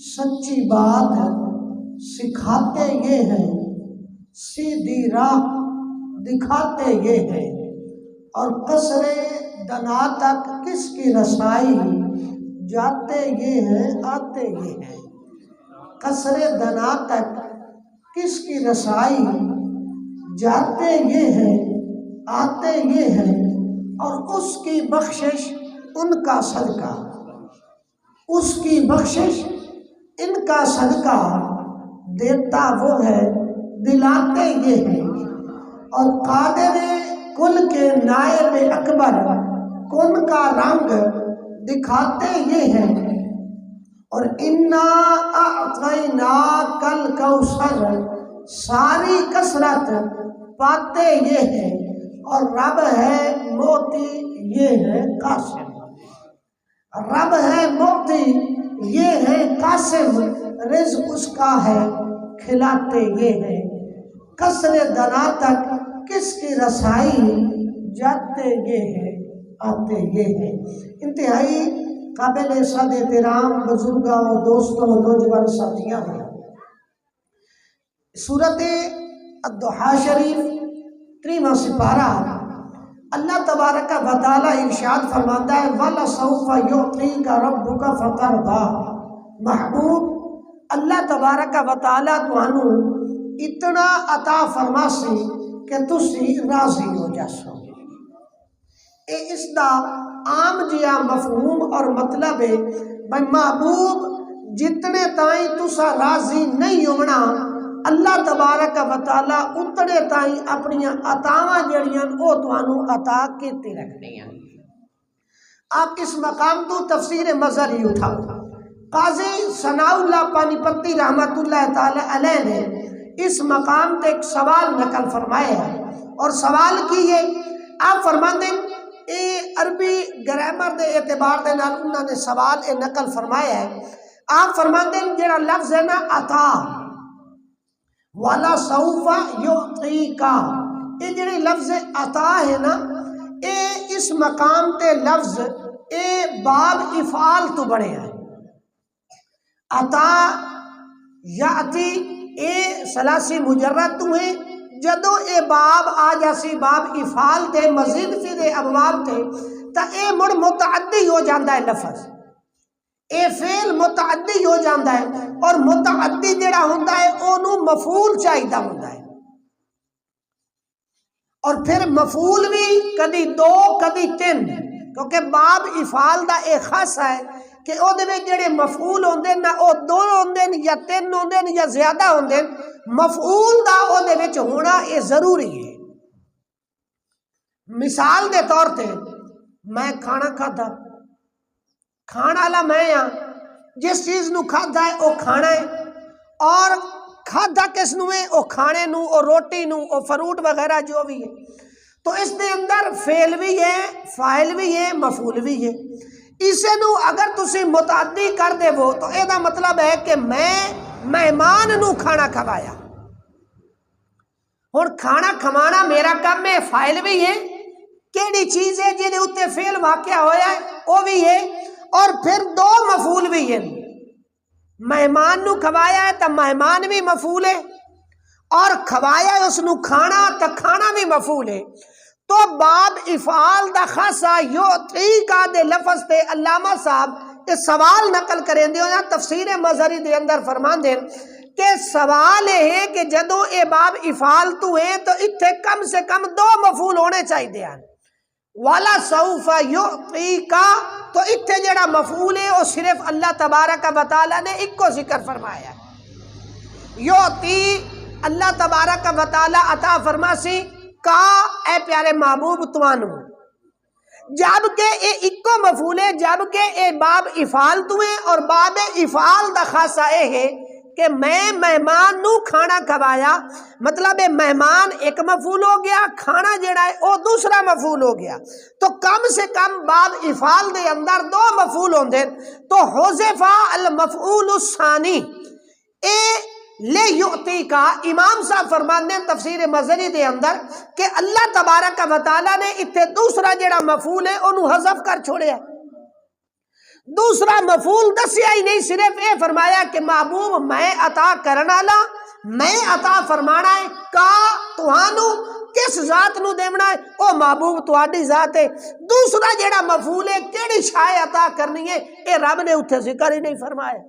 سچی بات سکھاتے یہ ہیں، سیدھی راہ دکھاتے یہ ہیں، اور قصر دنا تک کس کی رسائی، جاتے یہ ہیں آتے یہ ہیں۔ قصر دنا تک کس کی رسائی، جاتے یہ ہیں آتے یہ ہیں، اور اس کی بخشش ان کا صدقہ، اس کی بخشش ان کا صدقہ، دیتا وہ ہے دلاتے یہ ہیں، اور قادر کل کے نائب اکبر کن کا رنگ دکھاتے یہ ہیں، اور انا اعطیناک الکوثر ساری کثرت پاتے یہ ہیں، اور رب ہے موتی یہ ہے قاسم، رب ہے موتی یہ ہے قاسم، رزق اس کا ہے کھلاتے یہ ہے۔ قصر دنا تک کس کی رسائی، جاتے یہ ہے آتے یہ ہے۔ انتہائی قابل صد احترام بزرگوں اور دوستوں اور نوجوان ساتھیاں ہیں، سورۃ الضحیٰ شریف 3واں سپارہ اللہ تبارک و تعالی ارشاد فرماتا ہے وَلَسَوْفَ يُعْطِيكَ رَبُّكَ فَتَرْضَىٰ، محبوب اللہ تبارک و تعالی تانوں اتنا عطا فرماسی کہ تسی راضی ہو جاسو۔ اس دا عام جیا مفہوم اور مطلب ہے بھائی محبوب جتنے تائیں تسا راضی نہیں ہونا، اللہ تبارک و تعالی اتنے تائیں اپنی عطاواں جڑیاں او تانوں عطا کیتے رکھنے ہیں۔ آپ اس مقام تو تفسیر مظہری اٹھاؤ، قاضی ثناء اللہ پانی پتی رحمت اللہ تعالی علیہ نے اس مقام تے ایک سوال نقل فرمایا ہے، اور سوال کیے آپ فرماتے ہیں اے عربی گرامر دے اعتبار دے نال انہوں نے سوال اے نقل فرمایا ہے۔ آپ فرماتے ہیں جڑا لفظ ہے نا عطا، والا سوفا یعطیکا، یہ جڑی لفظ عطا ہے نا، اے اس مقام تے لفظ اے باب افعال تو بڑے ہیں۔ عطا یعطی اے ثلاثی مجرد تو ہیں، جدو اے باب آ جاسی باب افعال تے مزید فی دے ابواب تے تا اے مڑ متعدی ہو جاندہ ہے، لفظ اے فعل متعدی ہو جاندہ ہے، اور متعدی جڑا ہوندہ ہے اونوں مفعول چاہیدہ ہوندہ ہے، اور پھر مفعول بھی کدی دو کدی تین، کیونکہ باب افعال دا ایک خاصہ ہے کہ او دے جڑے مفعول ہوندے نہ او دو ہوندے یا تین ہوندے یا زیادہ ہوندے، مفعول دا او دے وچ ہونا اے ضروری ہے۔ مثال دے طور تے میں کھانا کھادا، کھانا لا میں ہاں، جس چیز نو کھادا ہے او کھانا ہے، اور کھادا کس نو ہے او کھانے نو، او روٹی نو، او فروٹ وغیرہ جو بھی ہے، تو اس دے اندر فعل بھی ہے، فاعل بھی ہے، مفعول بھی ہے۔ اسے نو اگر تسی متعدی کر دے وہ تو اے دا مطلب ہے کہ میں مہمان نو کھانا کھوایا، اور کھانا کھوانا میرا کام ہے، فاعل بھی ہے، کیڑی چیز ہے جے دے اتے فعل واقع ہویا ہے وہ بھی ہے، اور پھر دو مفعول بھی ہے، مہمان نو کھوایا ہے تو مہمان بھی مفعول ہے، اور کھوایا ہے اس نو کھانا تو کھانا بھی مفعول ہے۔ تو باب افعال دا خاصا یعطیکا دے لفظ تے علامہ صاحب یہ سوال نقل کریں دے یا تفسیر مظہری دے اندر فرمان دے کہ سوال ہے کہ جدو اے باب افعال تو ہے تو اتھے کم سے کم دو مفعول ہونے چاہیے دے ہیں، والا سوف یعطیکا، تو اتھے جڑا مفعول ہے وہ صرف اللہ تبارک و تعالی نے ایک کو ذکر فرمایا ہے، یعطی اللہ تبارک و تعالی عطا فرماسی کا اے پیارے محبوب توانو، جبکہ اے اکو مفعول ہے، جبکہ اے باب افعال تو ہے، اور باب افعال دا خاصہ اے ہے کہ میں مہمان نو کھانا کھوایا، مطلب ہے مہمان ایک مفعول ہو گیا، کھانا جڑا ہے وہ دوسرا مفعول ہو گیا، تو کم سے کم باب افعال دے اندر دو مفعول ہوندے، تو حذف المفعول الثانی اے لے یعطی کا، امام صاحب فرماندے ہیں تفسیر مظہری دے اندر کہ اللہ تبارک و تعالی نے اتنے دوسرا جڑا مفعول ہے انہوں حذف کر چھوڑے ہے، دوسرا مفعول دسیا ہی نہیں، صرف یہ فرمایا کہ محبوب میں عطا کرنا لا، میں عطا فرمانا ہے، کا توانو کس ذات نو دیونا ہے، او محبوب تواڈی ذات ہے۔ دوسرا جیڑا مفعول ہے کیڑی شے عطا کرنی ہے، اے رب نے اتھے ذکر ہی نہیں فرمایا۔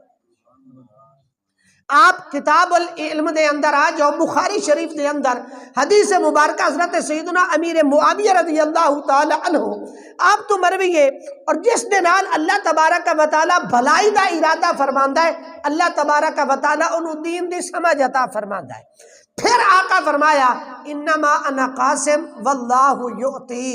آپ کتاب العلم دے اندر آ جاؤ، بخاری شریف دے اندر حدیث مبارکہ حضرت سیدنا امیر معاویہ رضی اللہ تعالی عنہ آپ تو مروی ہے، اور جس دے نال اللہ تبارک و تعالی بھلائی دا ارادہ فرماندا ہے، اللہ تبارک و تعالی انہوں دین دی سمجھ عطا فرماندا ہے۔ پھر آقا فرمایا انما انا قاسم واللہ یؤتی،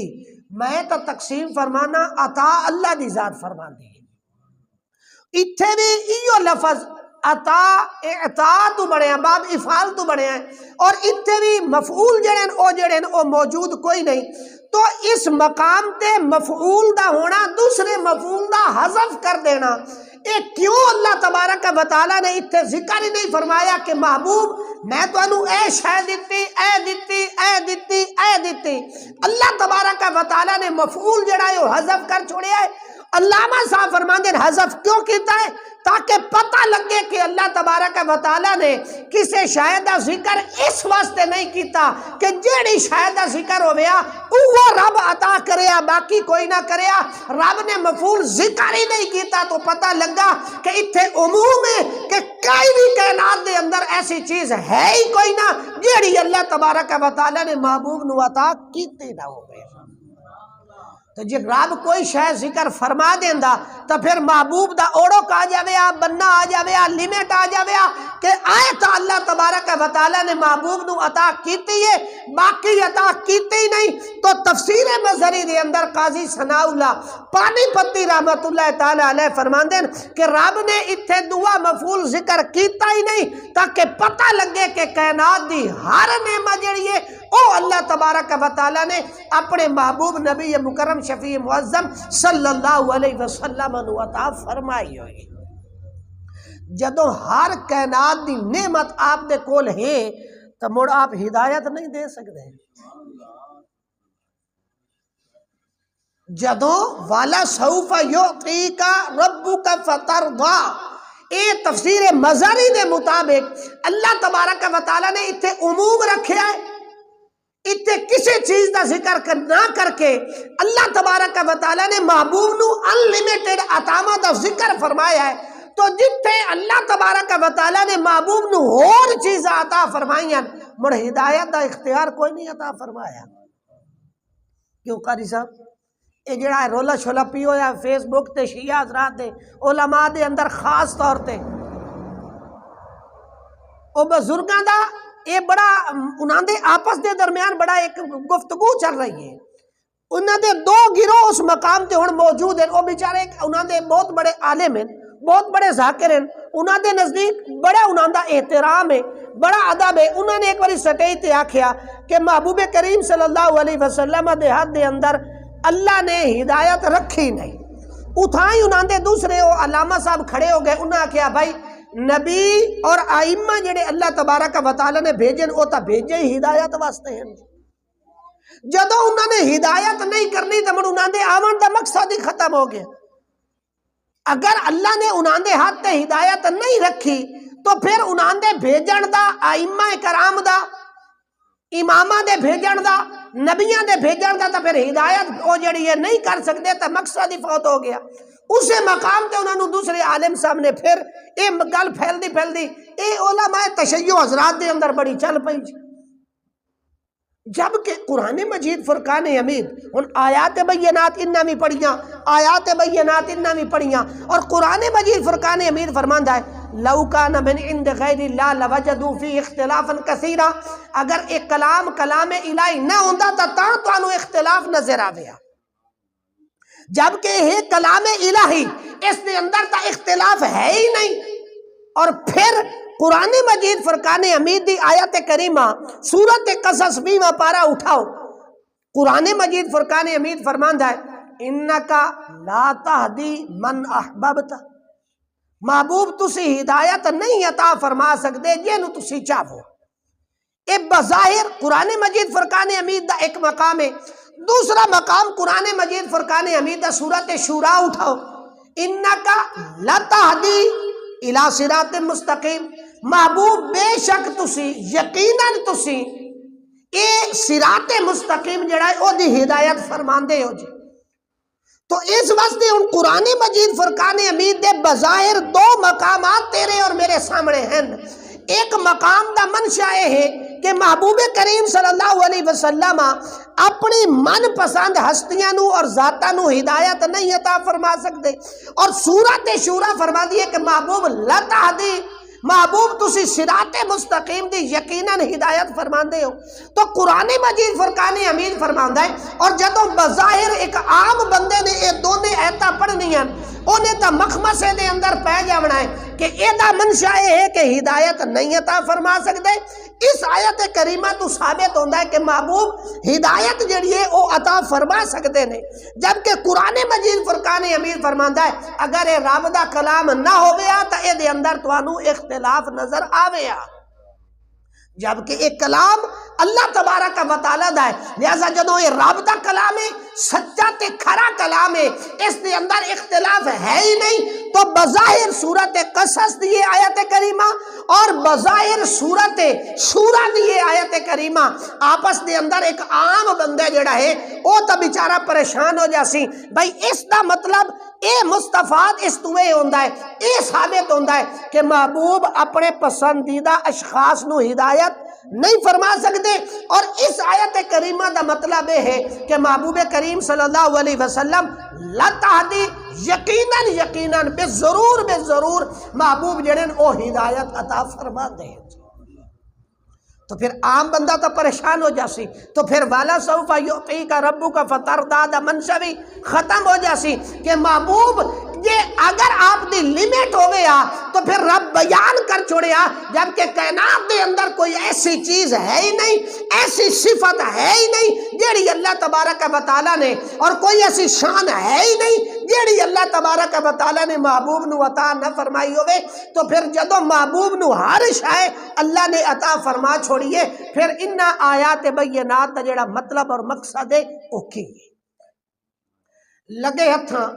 میں تو تقسیم فرمانا، عطا اللہ دی ذات فرماندی ہے۔ اتھے بھی ایو لفظ عطا اعطا تو بڑے ہیں، باب افعال تو بڑے ہیں، اور اتنے بھی مفعول جڑے او موجود کوئی نہیں۔ تو اس مقام تے مفعول دا ہونا، دوسرے مفعول دا حذف کر دینا، اے کیوں اللہ تبارک و تعالیٰ نے اتنے ذکر ہی نہیں فرمایا کہ محبوب میں تو انہوں اے شے دیتی، اے دیتی، اے دیتی، اے دیتی۔ اللہ تبارک و تعالیٰ نے مفعول جڑا ہے وہ حذف کر چھوڑیا ہے۔ علامہ صاحب فرماندے ہیں حذف کیوں کیتا ہے؟ تاکہ پتہ لگے کہ اللہ تبارک و تعالیٰ نے کسے شے دا ذکر اس واسطے نہیں کیتا کہ جیڑی شے دا ذکر ہویا وہ رب عطا کریا، باقی کوئی نہ کریا۔ رب نے مفعول ذکر ہی نہیں کیتا تو پتہ لگا کہ اتھے عموم ہے کہ کوئی بھی کائنات دے اندر ایسی چیز ہے ہی کوئی نہ جیڑی اللہ تبارک و تعالیٰ نے محبوب نو عطا کیتے نہ ہو گئے۔ تو جی رب کوئی شے ذکر فرما دیندا تو پھر محبوب دا اوڑک آ جاویا، بننا آ جاویا، لیمٹ آ جاویا کہ آئے تو اللہ تبارک و تعالیٰ نے محبوب نو عطا کیتی ہے، باقی عطا کیتی ہی نہیں۔ تو تفسیر مظہری دے اندر قاضی ثناء اللہ پانی پتی رحمت اللہ تعالی علیہ فرماندے کہ رب نے اتھے دعا مفعول ذکر کیتا ہی نہیں تاکہ پتہ لگے کہ کائنات دی ہر نعمت جڑی ہے او اللہ تبارک و تعالیٰ نے اپنے محبوب نبی مکرم شفیع معظم صلی اللہ علیہ وسلم نو عطا فرمائی ہوئی۔ جدوں ہر کائنات دی نعمت آپ دے کول ہے تو مڑ آپ ہدایت نہیں دے سکتے۔ جدوں والا سوف یعطیک ربک فترضی، اے تفسیر مظہری دے مطابق اللہ تبارک و تعالیٰ نے اتھے عموم رکھیا ہے، اتنے کسی چیز دا ذکر نہ کر کے اللہ تبارک و تعالیٰ نے محبوب نو انلیمیٹڈ عطاواں دا ذکر فرمایا ہے۔ تو جتھے اللہ تبارک و تعالیٰ نے محبوب نو اور چیز عطا فرمائیاں مڑ ہدایت دا اختیار کوئی نہیں عطا فرمایا۔ کیوں قاری صاحب یہ جڑا ہے رولا شولا پی ہویا فیس بک تے شیعہ حضرات دے علماء دے اندر خاص طور تے او بزرگاں دا یہ بڑا انہاں دے آپس دے درمیان بڑا ایک گفتگو چل رہی ہے۔ انہاں دے دو گروہ اس مقام تے ہن موجود ہیں، وہ بیچارے انہاں دے بہت بڑے عالم ہیں، بہت بڑے ذاکر ہیں، انہاں دے نزدیک بڑا انہاں دا احترام ہے، بڑا ادب ہے۔ انہاں نے ایک باری سٹیج تے آکھیا کہ محبوب کریم صلی اللہ علیہ وسلم دے ہاتھ دے اندر اللہ نے ہدایت رکھی نہیں۔ اتھائی انہاں دے دوسرے وہ علامہ صاحب کھڑے ہو گئے، انہاں کہا بھائی نبی اور آئمہ جڑے اللہ تبارک و تعالیٰ نے بھیجن وہ تا بھیجے ہی ہدایت واسطے ہیں۔ جدو انہوں نے ہدایت نہیں کرنی تو انہوں نے آمن دا مقصد ہی ختم ہو گیا۔ اگر اللہ نے انہوں نے ہاتھ تے ہدایت نہیں رکھی تو پھر انہوں نے بھیجن دا، آئمہ کرام دا، امامہ دے بھیجن دا، نبیاں دے بھیجن دا، تو پھر ہدایت وہ جڑی ہے نہیں کر سکتے تو مقصد ہی فوت ہو گیا۔ اسے مقام تے انہوں نے دوسرے عالم سامنے پھر اے گل پھیل دی اے علماء تشیع حضرات دے اندر بڑی چل پئی۔ جبکہ قرآن مجید فرقان حمید ان آیات بینات انہاں بھی پڑھیاں، آیات بینات انہاں بھی پڑھیاں، اور قرآن مجید فرقان حمید فرماندا ہے لو کان من عند غیر اللہ لوجدوا فی اختلافا کثیرا، اگر ایک کلام الہی نہ ہوندا تا تانوں اختلاف نظر آویا، جبکہ یہ کلام الہی اس دے اندر تا اختلاف ہے ہی نہیں۔ اور پھر قرآن مجید فرقان حمید دی آیت کریمہ سورت قصص 20واں پارہ اٹھاؤ، قرآن مجید فرقان حمید فرماندا ہے انکا لا تہدی من احببت، محبوب تسی ہدایت نہیں عطا فرما سکتے جنوں تسی چاہو۔ اے بظاہر قرآن مجید فرقان حمید دا ایک مقام ہے۔ دوسرا مقام قرآن مجید فرقان حمید دا سورت شورا اٹھاؤ، انکا لتہدی الی صراط مستقیم، محبوب بے شک تسی یقیناً تسی اے صراط مستقیم جڑا ہے او دی ہدایت فرماندے ہو جی۔ تو اس واسطے ان قرآن مجید فرقان حمید دے بظاہر دو مقامات تیرے اور میرے سامنے ہیں۔ ایک مقام دا منشا یہ ہے کہ محبوب کریم صلی اللہ علیہ وسلم اپنی من پسند ہستیاں نو اور ذاتاں نو ہدایت نہیں عطا فرما سکتے، اور سورۃ شورا فرما دی ہے کہ محبوب لتہدی، محبوب تسی صراط مستقیم دی یقیناً ہدایت فرماندے ہو۔ تو قرآن مجید فرقان حمید فرماندا ہے، اور جدوں بظاہر ایک عام بندے نے یہ دونوں ایتاں پڑھنیاں انہیں تا مخمسے دے اندر پہ جاونا ہے کہ ایدہ منشا ہے کہ ہدایت نہیں عطا فرما سکتے۔ اس آیت کریمہ تو ثابت ہوتا ہے کہ محبوب ہدایت جڑی ہے وہ عطا فرما سکتے ہیں، جبکہ قرآن مجید فرقان حمید فرماندا ہے اگر یہ رب دا کلام نہ ہویا تو اے دے اندر توانو اختلاف نظر آویا، جبکہ ایک کلام اللہ تبارک و تعالیٰ دا ہے، لہذا جدوں یہ رب دا کلام ہے، سچا تے کھرا کلام ہے، اس دے اندر اختلاف ہے ہی نہیں، تو بظاہر سورت قصص دیئے آیت کریمہ اور بظاہر سورت شورا دیئے آیت کریمہ آپس دے اندر ایک عام بندے جڑا ہے او تا بیچارہ پریشان ہو جاسی، بھائی اس دا مطلب اے مستفاد اس توے ہوندہ ہے، اے ثابت ہوندہ ہے کہ محبوب اپنے پسندیدہ اشخاص نو ہدایت نہیں فرما سکتے، اور اس آیت کریمہ دا مطلب ہے کہ محبوب کریم صلی اللہ علیہ وسلم لتہدی یقیناً یقیناً بے ضرور محبوب جڑن او ہدایت عطا فرما دے۔ تو پھر عام بندہ تو پریشان ہو جاسی، تو پھر والا سوف یعطیک ربک فترضی دا منشا بھی ختم ہو جاسی کہ محبوب یہ اگر آپ دی لیمٹ ہو گیا تو پھر رب بیان کر چھوڑیا، جبکہ کائنات دے اندر کوئی ایسی چیز ہے ہی نہیں، ایسی صفت ہے ہی نہیں جیڑی اللہ تبارک و تعالیٰ نے، اور کوئی ایسی شان ہے ہی نہیں جیڑی اللہ تبارک و تعالیٰ نے محبوب نو عطا نہ فرمائی ہوئے، تو پھر جدو محبوب نو ہر شے اللہ نے عطا فرما چھوڑیے، پھر انہا آیات بینات دا جیڑا مطلب اور مقصد ہے او کی لگے ہتھاں۔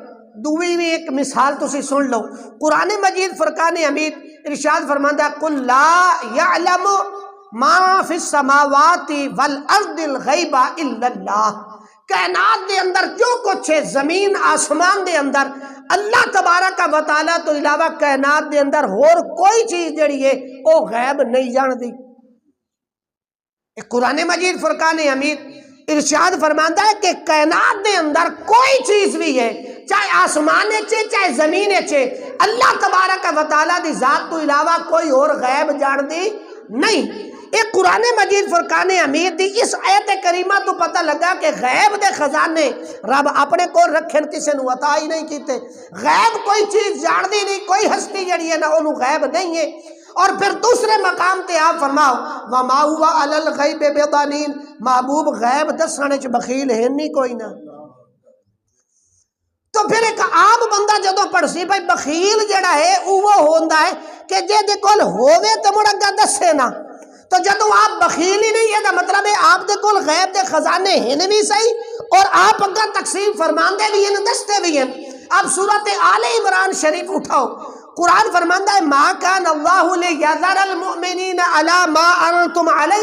دوئی میں ایک مثال تسی سن لو، قرآن مجید فرقان حمید ارشاد فرماندہ قل لا یعلم ما فی السماوات والارض الغیب الا اللہ، کائنات دے اندر جو کچھ ہے زمین آسمان دے اندر اللہ تبارک و تعالیٰ تو علاوہ کائنات دے اندر اور کوئی چیز جڑی ہے وہ غیب نہیں جان دی۔ قرآن مجید فرقان حمید ارشاد فرماندہ ہے کہ کائنات دے اندر کوئی چیز بھی ہے، چاہے آسمان چے چاہے زمین چے، اللہ تبارک و تعالیٰ دی ذات تو علاوہ کوئی اور غیب جان دی نہیں۔ ایک قرآن مجید فرقان حمید دی اس آیت کریمہ تو پتہ لگا کہ غیب دے خزانے رب اپنے کو رکھن کسے نو عطا ہی نہیں کیتے، غیب کوئی چیز جان دی نہیں، کوئی ہستی جڑی ہے نا انہوں غیب نہیں ہے۔ اور پھر دوسرے مقام تے آپ فرماؤ وَمَا هُوَ عَلَى الْغَيْبِ بِضَنِينَ، محبوب غیب دسانے چ بخیل ہے نہیں کوئی نہ۔ تو پھر ایک عام بندہ جدو پڑھسی بھائی بخیل جڑا ہے وہ ہوندہ ہے کہ جے دے کول ہووے تے مڑا دسے نا، تو جدو آپ بخیل ہی نہیں ہے دا مطلب ہے آپ دے کول غیب دے خزانے ہیں بھی صحیح اور آپ اگا تقسیم فرماندے بھی ہیں دستے بھی ہیں۔ اب سورت آل عمران شریف اٹھاؤ، قرآن فرماندہ ہے ما کان اللہ لیذر المؤمنین علی ما انتم علی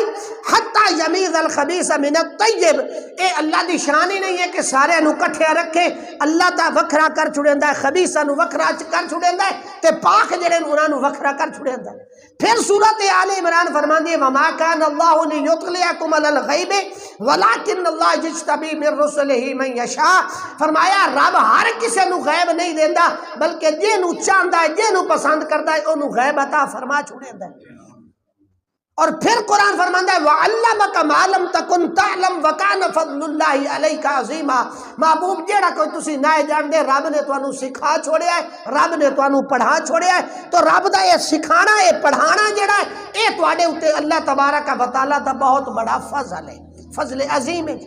حتی یمیز الخبیث من الطیب، اے اللہ دی شان ہی نہیں ہے کہ سارے نو کٹھے رکھے، اللہ تا وکھرا کر چھڑیندا ہے، خبیثہ نو وکھرا کر چھڑیندا ہے تے پاک جڑے انہاں نو وکھرا کر چھڑیندا ہے۔ پھر سورت آل عمران فرماندی ہے وما کان اللہ لیطلعکم علی الغیب ولکن اللہ یجتبی من رسلہ من یشاء، فرمایا رب ہر کسے نو غیب نہیں دیندا بلکہ جے نو چاہندا ہے جے نو پسند کردا ہے انہوں غیب عطا فرما چھوڑیندا ہے۔ اور پھر قرآن فرماندا ہے وَعَلَّمَكَ مَا لَمْ تَكُنْ تَعْلَمْ وَكَانَ فَضْلُ اللَّهِ عَلَيْكَ عَظِيمًا، محبوب جیڑا کوئی تسی نہ جان دے رب نے تانوں سکھا چھوڑیا ہے، رب نے تانوں پڑھا چھوڑیا ہے، تو رب دا یہ سکھانا ہے پڑھانا جیڑا ہے اے تواڈے اوتے اللہ تبارک و تعالیٰ دا بہت بڑا فضل ہے، فضل عظیم ہے۔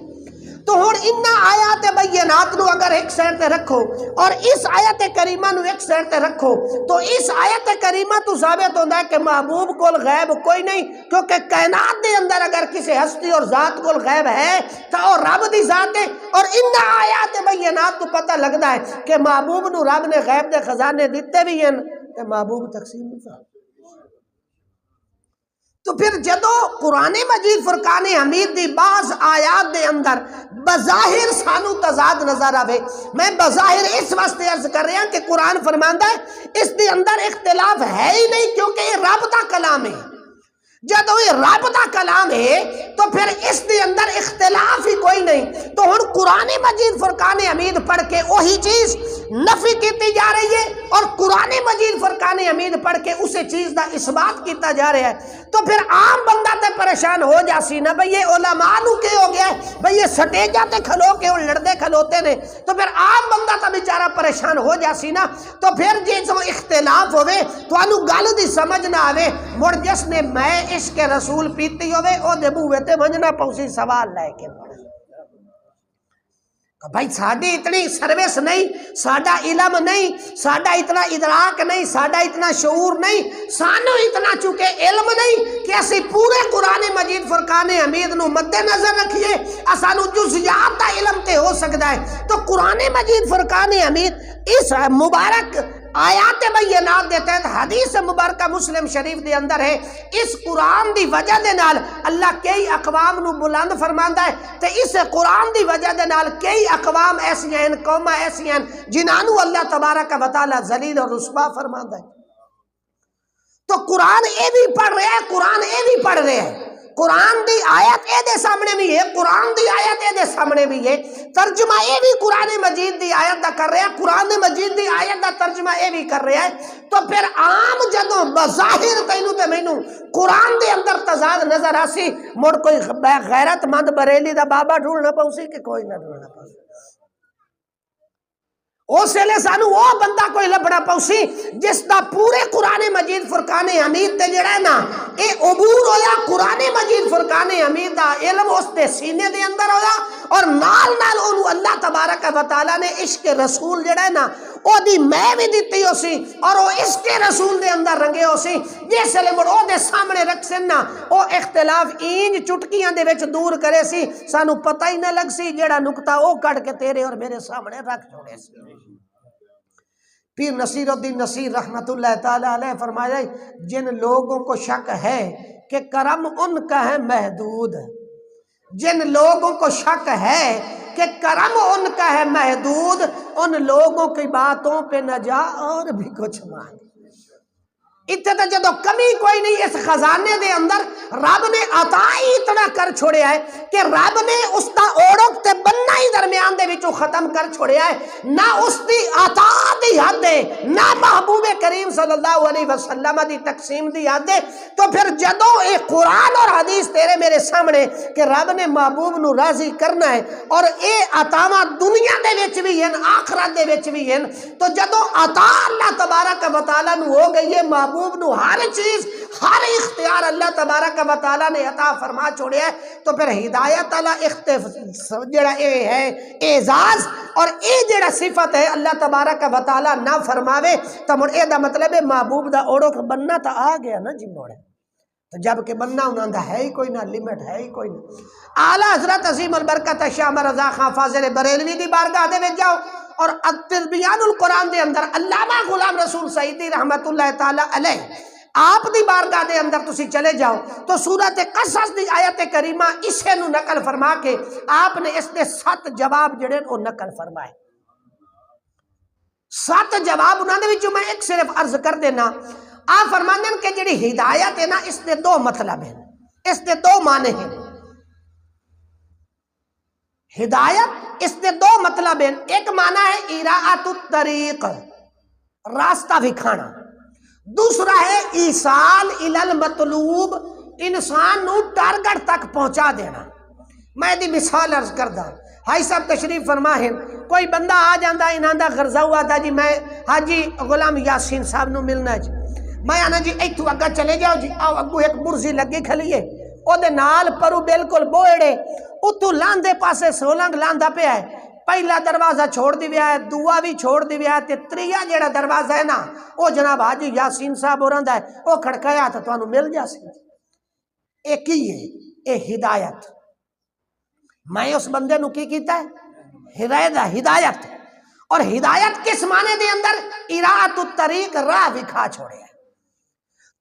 تو ہن انہاں آیات بینات نو اگر ایک سائڈ تے رکھو اور اس آیت کریمہ نو ایک سائڈ تے رکھو تو اس آیت کریمہ تو ثابت ہوندا ہے کہ محبوب کول غیب کوئی نہیں، کیونکہ کائنات دے اندر اگر کسی ہستی اور ذات کول غیب ہے تو وہ رب دی ذات ہے، اور انہاں آیات بینات تو پتہ لگدا ہے کہ محبوب نو رب نے غیب دے خزانے دیتے بھی ہیں تے محبوب تقسیم نہیں فرماتا۔ تو پھر جدو قرآن مجید فرقان حمید دی بعض آیات دے اندر بظاہر سانو تضاد نظر آوے، میں بظاہر اس واسطے عرض کر رہا کہ قرآن فرماندا ہے اس دے اندر اختلاف ہے ہی نہیں، کیونکہ یہ رب دا کلام ہے۔ جدو یہ رب دا کلام ہے تو پھر اس دے اندر اختلاف ہی کوئی نہیں۔ تو ہن قرآن مجید فرقان حمید پڑھ کے وہی چیز نفی کیتی جا رہی ہے اور قرآن مجید فرقان حمید پڑھ کے اسے چیز دا اثبات کیتا جا رہا ہے، تو پھر عام بندہ تے پریشان ہو جاسی نا بھئی یہ علماء نو کے ہو گیا ہے، بھئی یہ سٹیجاں تے کھلو کے لڑدے کھلوتے نے، تو پھر عام بندہ تا بیچارہ پریشان ہو جاسی نا۔ تو پھر جے جو اختلاف ہوئے تو انو گل دی سمجھ نہ آوے، مڑ جس نے میں عشق رسول پیتی ہوئے او دے بوئے تے منجنا پوسی سوال لائے کے بھائی ساڑھی اتنی سروس نہیں، ساڑھا علم نہیں، ساڑھا اتنا ادراک نہیں، ساڑھا اتنا شعور نہیں، سانو اتنا چونکہ علم نہیں کہ اسی پورے قرآن مجید فرقان حمید نو مد نظر رکھیے، اسانو جزیات دا علم تے ہو سکتا ہے۔ تو قرآن مجید فرقان حمید اس مبارک آیات بینات دے تحت حدیث مبارکہ مسلم شریف دے اندر ہے، اس قرآن دی وجہ دے نال اللہ کئی اقوام نو بلند فرماندا ہے، تے اس قرآن دی وجہ دے نال کئی اقوام ایسی ہیں، قوماں ایسی ہیں جنہاں اللہ تبارک و تعالی ذلیل اور رسوا فرماندا ہے۔ تو قرآن اے بھی پڑھ رہے ہیں، قرآن اے بھی پڑھ رہے ہیں، قرآن دی آیت اے دے سامنے بھی ہے، قرآن دی آیت اے دے سامنے بھی ہے، ترجمہ اے بھی قرآن مجید دی آیت دا کر رہے ہیں، قرآن مجید دی آیت دا ترجمہ اے بھی کر رہے ہیں۔ تو پھر عام جدوں بظاہر تینوں تے مینوں قرآن دے اندر تضاد نظر آسی، مڑ کوئی غیرت مند بریلی دا بابا ڈھونڈنا پوسی کہ کوئی نہ ڈھونڈنا پوسی، اس لئے سانو وہ بندہ کوئی لبڑا پوسی جس دا پورے قرآن مجید فرقان حمید تے جڑا ہے نا اے عبور ہویا، قرآن مجید فرقان حمید دا علم اس دے سینے دے اندر ہویا، اور نال نال انہوں اللہ تبارک و تعالیٰ نے عشق رسول جڑا ہے نا او دی میں بھی دیتی ہو سی، اور او عشق رسول دے اندر رنگے ہو سی، جس لئے مڑ او دے سامنے رکھ سننا او اختلاف اینج چٹکیاں دے وچ دور کرے سی، سانو پتہ ہی نہ لگ سی، جڑا نکتہ او کٹ کے تیرے اور میرے سامنے رکھ چھوڑے سی۔ پیر نصیر الدین نصیر رحمت اللہ تعالیٰ علیہ فرمایا جن لوگوں کو شک ہے کہ کرم ان کا ہے محدود، جن لوگوں کو شک ہے کہ کرم ان کا ہے محدود، ان لوگوں کی باتوں پہ نہ جا اور بھی کچھ مانگ۔ اتنا جدو کمی کوئی نہیں اس خزانے دے اندر رب نے عطا ہی اتنا کر چھوڑیا ہے کہ رب نے اس دا اوڑک تے بننا ہی درمیان دے وچوں ختم کر چھوڑیا ہے، نہ اس دی عطا دی حد ہے، نہ محبوب کریم صلی اللہ علیہ وسلم دی تقسیم دی حد ہے۔ تو پھر جدو اے قرآن اور حدیث تیرے میرے سامنے کہ رب نے محبوب نو راضی کرنا ہے اور اے عطاواں دنیا دے وچ بھی ہیں آخرت دے وچ بھی ہیں، تو جدو عطا اللہ تبارک و تعالیٰ نو ہو گئی ہے، محبوب نو ہر چیز ہر اختیار اللہ تبارک و تعالیٰ نے عطا فرما چھوڑیا ہے، تو پھر ہدایت اللہ جڑا اے ہے اعزاز اور اے جڑا صفت ہے اللہ تبارک و تعالیٰ نہ فرماوے، تو مڑ اے دا مطلب ہے محبوب دا اوڑک بننا تا آ گیا نا جی موڑے، تو جب کہ بننا انہاں دا ہے ہی کوئی نہ، لیمٹ ہے ہی کوئی نہ۔ اعلیٰ حضرت عظیم البرکت شاہ مرزا خان فاضل بریلوی دی بارگاہ دے وچ جاؤ اور تبیان القرآن دے اندر علامہ غلام رسول سعیدی رحمت اللہ تعالی علیہ آپ دی بارگاہ دے اندر تسی چلے جاؤ تو سورۃ قصص دی آیت کریمہ اسے نو نقل فرما کے آپ نے اس دے 7 جواب جڑے وہ نقل فرمائے۔ 7 جواب انہوں نے جو میں ایک صرف عرض کر دینا، آپ فرماندے کہ جڑی ہدایت ہے نا اس دے 2 مطلب ہیں، اس دے 2 معنی ہیں۔ ہدایت اس دے 2 مطلب ہیں، ایک معنی ہے اراءۃ الطریق، راستہ دکھانا، دوسرا ہے ایصال الی المطلوب، انسان نو ٹارگٹ تک پہنچا دینا۔ میں دی مثال عرض کردہ، حاجی صاحب تشریف فرمائیں، کوئی بندہ آ جاندہ انہاں دا غرضہ ہوا تھا جی میں حاجی غلام یاسین صاحب نو ملنا جی، میں آنا جی ایتھو اگا چلے جاؤ جی، آؤ اگو ایک برزی لگی کھلیے، او دے نال پرو بالکل بوڑے اتو لاندے پاسے سولنگ لاندا پہ ہے پہلا دروازہ چھوڑ دی ویا ہے دعا بھی چھوڑ دی ویا ہے تے تریا جیڑا دروازہ ہے نا او جناب حاجی یاسین صاحب ہورندا ہے او کھڑکایا تے تانوں مل جاسی ایک ہی ہے اے ہدایت میں اس بندے نو کی کیتا ہے ہدایت اور ہدایت کس معنی دے اندر اراۃ الطریق راہ دکھا چھوڑے ہے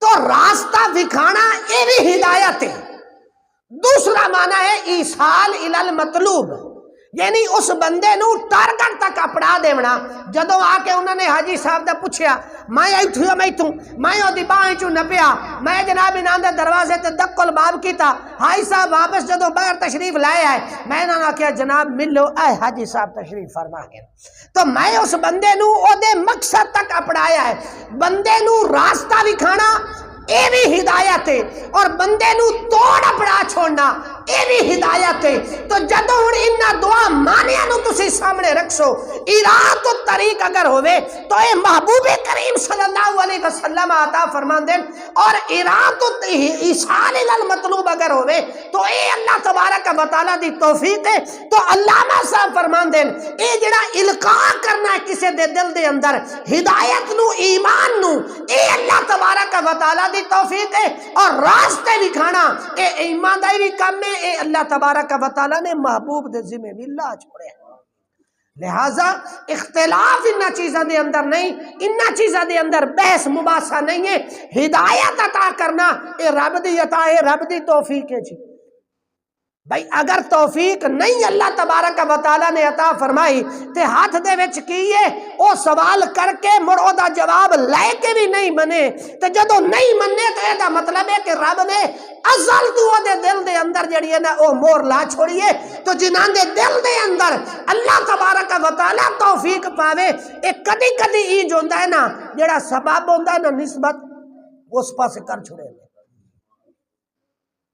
تو راستہ دکھانا یہ بھی ہدایت ہے دوسرا معنی ہے ایصال الی المطلوب یعنی اس بندے نو ٹارگٹ تک اپڑا دیونا جدو آ کے انہوں نے حاجی صاحب دا پوچھیا میں ایتھوں میں دی باہیں چوں نپیا میں جناب انہاں دے دروازے تے دکل باب کیتا حاجی صاحب واپس جدو باہر تشریف لائے آئے میں انہاں نے کہا جناب ملو اے حاجی صاحب تشریف فرما کے تو میں اس بندے نو او دے مقصد تک اپڑایا ہے بندے نو راستہ دکھانا اے بھی ہدایت ہے اور بندے نو توڑ اپڑا چھوڑنا اے بھی ہدایت ہے تو جدو ہن انہاں دعا مانیاں نو تسی سامنے رکھسو اراۃ الطریق اگر ہوئے تو اے محبوب کریم صلی اللہ علیہ وسلم عطا فرمان دیں اور اراۃ ایصال الی المطلوب اگر ہوئے تو اے اللہ تبارک و تعالی دی توفیق ہے تو علامہ صاحب فرمان دیں اے جڑا القاء کرنا ہے کسی دے دل دے اندر ہدایت نو ایمان نو اے اللہ تبارک و تعالی دی توفیق ہے اور راستے دکھانا اے ایمانداری کام میں اے اللہ تبارک و تعالی نے محبوب دے ذمہ بھی لا چھوڑے لہذا اختلاف انہا چیزاں دے اندر نہیں انہا چیزاں دے اندر بحث مباحثہ نہیں ہے ہدایت عطا کرنا اے رب دی عطا ہے رب دی توفیق ہے جی بھائی اگر توفیق نہیں اللہ تبارک و تعالی نے عطا فرمائی تے ہاتھ دے وچ کیے او سوال کر کے مڑ او دا جواب لے کے بھی نہیں منے تے جدو نہیں منے تے دا مطلب ہے کہ رب نے ازل تو دے دل دے اندر جڑی ہے نا او مور لا چھوڑیے تو جنہاں دے دل دے اندر اللہ تبارک و تعالی توفیق پاوے ایک کدی کدی ای جو ہوندا ہے نا جڑا سبب ہوندا ہے نا نسبت اس پاسے کر چھوڑے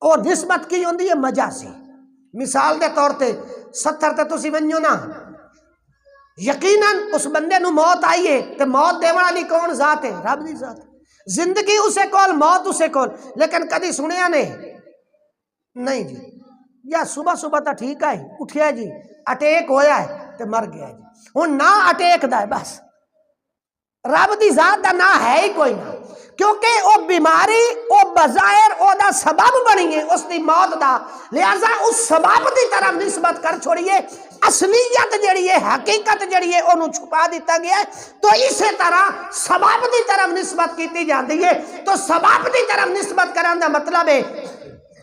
اور نسبت کی ہوندی ہے مجازی مثال دے طور تے 70 تے تسی ونجو نا یقیناً اس بندے نو موت آئیے تے موت دیوان والی کون ذات ہے رب دی ذات زندگی اسے کول موت اسے کول لیکن کدی سنیا نہیں جی یا صبح صبح تا ٹھیک ہے اٹھیا جی اٹیک ہویا ہے تے مر گیا جی ہن نہ اٹیک دا ہے بس رب دی ذات دا نہ ہے ہی کوئی نہ کیونکہ او بیماری او بظاہر او دا سبب بنی ہے اس دی موت دا لہذا اس سبب دی طرف نسبت کر چھوڑیے اصلیت جڑی ہے حقیقت جڑی ہے انہوں چھپا دیتا گیا ہے تو اسی طرح سبب دی طرف نسبت کیتی جاندی ہے تو سبب دی طرف نسبت کرن دا مطلب ہے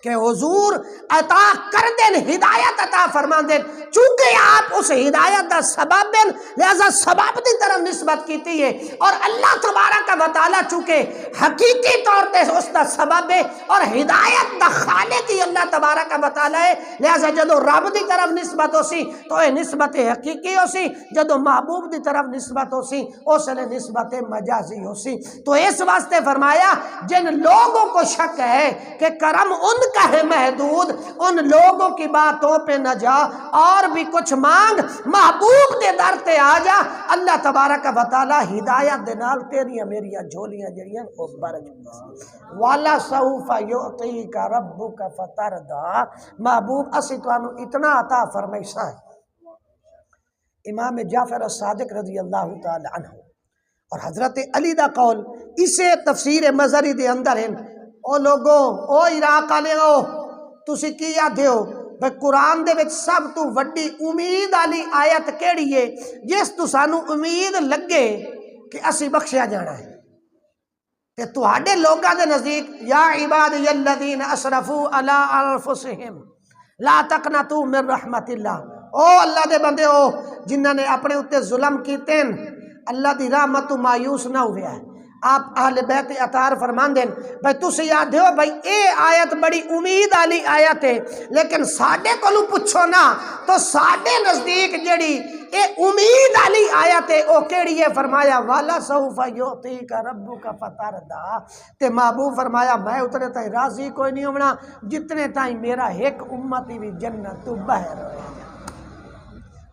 کہ حضور عطا کر دیں ہدایت عطا فرمان دیں چونکہ آپ اس ہدایت دا سبب بن لہذا سبب دی طرف نسبت کیتی ہے اور اللہ تبارک و تعالی چونکہ حقیقی طور تے اس دا سبب ہے اور ہدایت دا خالق ہی اللہ تبارک و تعالی ہے لہذا جدو رب دی طرف نسبت ہو سی تو یہ نسبت حقیقی ہو سی جدو محبوب دی طرف نسبت ہو سی اس نے نسبت مجازی ہو سی تو اس واسطے فرمایا جن لوگوں کو شک ہے کہ کرم ان کا ہے محدود ان لوگوں کی باتوں پہ نہ جا اور بھی کچھ مانگ محبوب دے در تے آ جا اللہ تبارک و تعالی ہدایت دے نال تیریاں میریاں جھولیاں جڑیاں او بھر جائیں والا سوف یعطیک ربک فترضی محبوب اسی تانوں اتنا عطا فرمائیسا ہے امام جعفر الصادق رضی اللہ تعالی عنہ اور حضرت علی دا قول اسے تفسیر مظہری دے اندر ہیں او لوگوں او عراق والے ہو تسی کی آدھے ہو بھئی قرآن دے وچ سب تو وڈی امید والی آیت کیڑی ہے جس تو سانو امید لگے کہ اسی بخشیا جانا ہے کہ تہاڈے لوگاں دے نزدیک یا عبادی الذین اسرفوا علی انفسہم لا تقنطوا من رحمت اللہ او اللہ دے بندے ہو جنہاں نے اپنے اوتے ظلم کیتے اللہ دی رحمت تو مایوس نہ ہویا ہے آپ اہل بیت اطہار فرمان دیں بھائی تسی یاد ہو بھائی اے آیت بڑی امید والی آیت ہے لیکن ساڈے کولوں پوچھو نا تو ساڈے نزدیک جڑی اے امید والی آیت ہے او کیڑی ہے فرمایا والا سوف یعطیک ربک فترضی تے محبوب فرمایا میں اتنے تائیں راضی کوئی نہیں ہونا جتنے تائیں میرا ایک امتی بھی جنت تو باہر ہوئے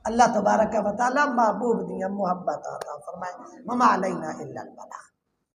اللہ تبارک و تعالی محبوب دیا محبت عطا فرمائے وما علینا الا البلاغ